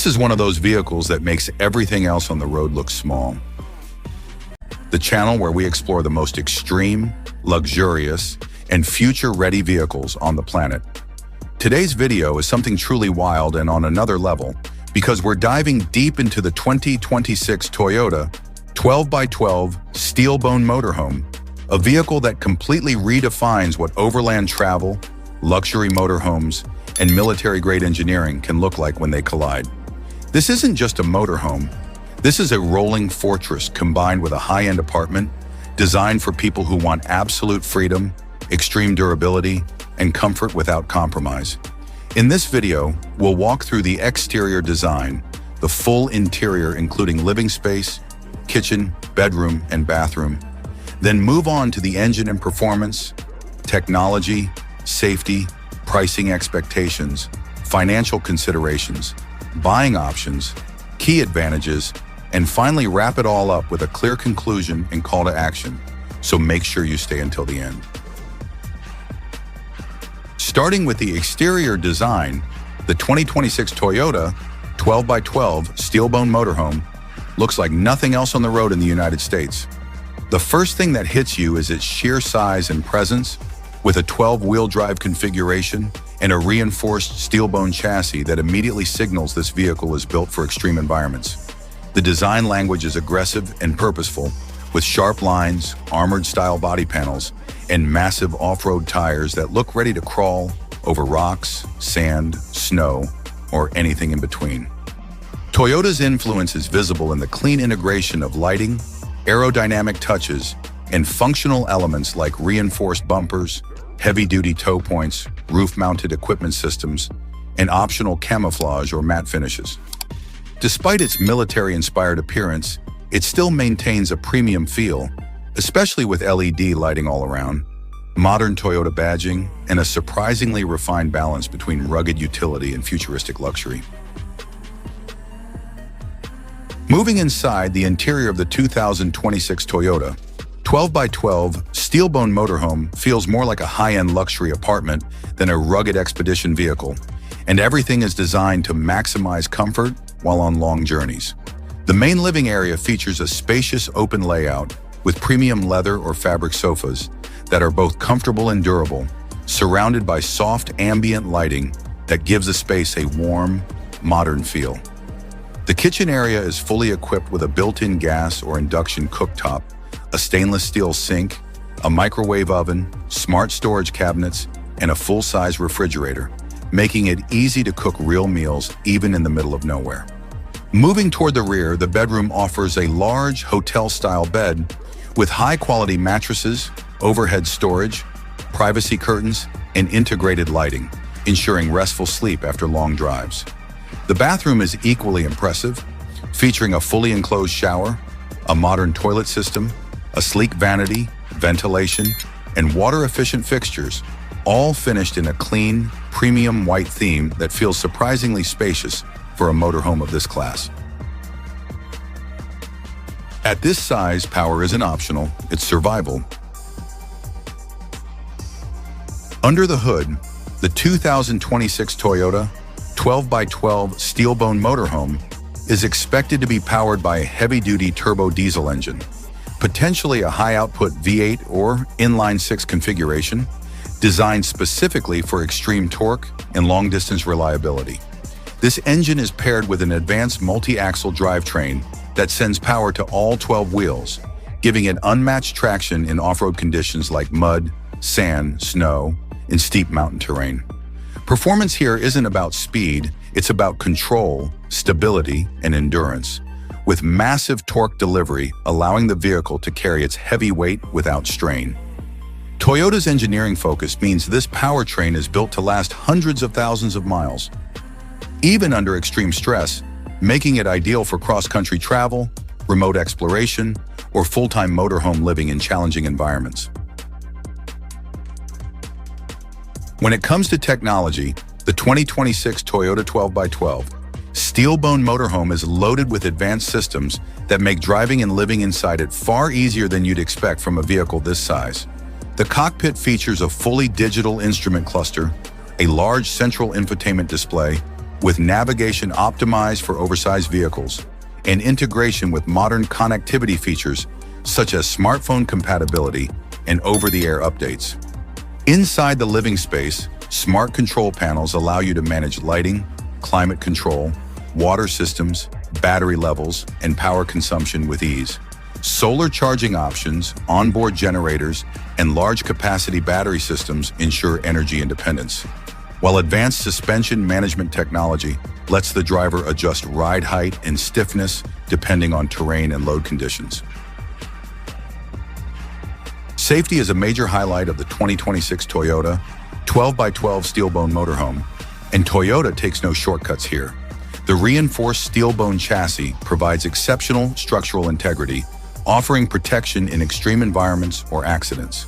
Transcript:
This is one of those vehicles that makes everything else on the road look small. The channel where we explore the most extreme, luxurious, and future-ready vehicles on the planet. Today's video is something truly wild and on another level because we're diving deep into the 2026 Toyota 12x12 STEELBONE Motorhome, a vehicle that completely redefines what overland travel, luxury motorhomes, and military-grade engineering can look like when they collide. This isn't just a motorhome. This is a rolling fortress combined with a high-end apartment designed for people who want absolute freedom, extreme durability, and comfort without compromise. In this video, we'll walk through the exterior design, the full interior including living space, kitchen, bedroom, and bathroom, then move on to the engine and performance, technology, safety, pricing expectations, financial considerations, buying options, key advantages, and finally wrap it all up with a clear conclusion and call to action, so make sure you stay until the end. Starting with the exterior design, the 2026 Toyota 12x12 STEELBONE Motorhome looks like nothing else on the road in the United States. The first thing that hits you is its sheer size and presence, with a 12-wheel drive configuration and a reinforced STEELBONE chassis that immediately signals this vehicle is built for extreme environments. The design language is aggressive and purposeful, with sharp lines, armored-style body panels, and massive off-road tires that look ready to crawl over rocks, sand, snow, or anything in between. Toyota's influence is visible in the clean integration of lighting, aerodynamic touches, and functional elements like reinforced bumpers, heavy-duty tow points, roof-mounted equipment systems, and optional camouflage or matte finishes. Despite its military-inspired appearance, it still maintains a premium feel, especially with LED lighting all around, modern Toyota badging, and a surprisingly refined balance between rugged utility and futuristic luxury. Moving inside the interior of the 2026 Toyota 12x12 STEELBONE Motorhome feels more like a high-end luxury apartment than a rugged expedition vehicle, and everything is designed to maximize comfort while on long journeys. The main living area features a spacious open layout with premium leather or fabric sofas that are both comfortable and durable, surrounded by soft ambient lighting that gives the space a warm, modern feel. The kitchen area is fully equipped with a built-in gas or induction cooktop, a stainless steel sink, a microwave oven, smart storage cabinets, and a full-size refrigerator, making it easy to cook real meals even in the middle of nowhere. Moving toward the rear, the bedroom offers a large hotel-style bed with high-quality mattresses, overhead storage, privacy curtains, and integrated lighting, ensuring restful sleep after long drives. The bathroom is equally impressive, featuring a fully enclosed shower, a modern toilet system, a sleek vanity, ventilation, and water-efficient fixtures, all finished in a clean, premium white theme that feels surprisingly spacious for a motorhome of this class. At this size, power isn't optional, it's survival. Under the hood, the 2026 Toyota 12x12 STEELBONE Motorhome is expected to be powered by a heavy-duty turbo diesel engine, potentially a high-output V8 or inline-6 configuration, designed specifically for extreme torque and long-distance reliability. This engine is paired with an advanced multi-axle drivetrain that sends power to all 12 wheels, giving it unmatched traction in off-road conditions like mud, sand, snow, and steep mountain terrain. Performance here isn't about speed, it's about control, stability, and endurance, with massive torque delivery allowing the vehicle to carry its heavy weight without strain. Toyota's engineering focus means this powertrain is built to last hundreds of thousands of miles, even under extreme stress, making it ideal for cross-country travel, remote exploration, or full-time motorhome living in challenging environments. When it comes to technology, the 2026 Toyota 12x12 STEELBONE Motorhome is loaded with advanced systems that make driving and living inside it far easier than you'd expect from a vehicle this size. The cockpit features a fully digital instrument cluster, a large central infotainment display, with navigation optimized for oversized vehicles and integration with modern connectivity features such as smartphone compatibility and over-the-air updates. Inside the living space, smart control panels allow you to manage lighting, climate control, water systems, battery levels, and power consumption with ease. Solar charging options, onboard generators, and large-capacity battery systems ensure energy independence, while advanced suspension management technology lets the driver adjust ride height and stiffness depending on terrain and load conditions. Safety is a major highlight of the 2026 Toyota 12x12 STEELBONE Motorhome, and Toyota takes no shortcuts here. The reinforced STEELBONE chassis provides exceptional structural integrity, offering protection in extreme environments or accidents.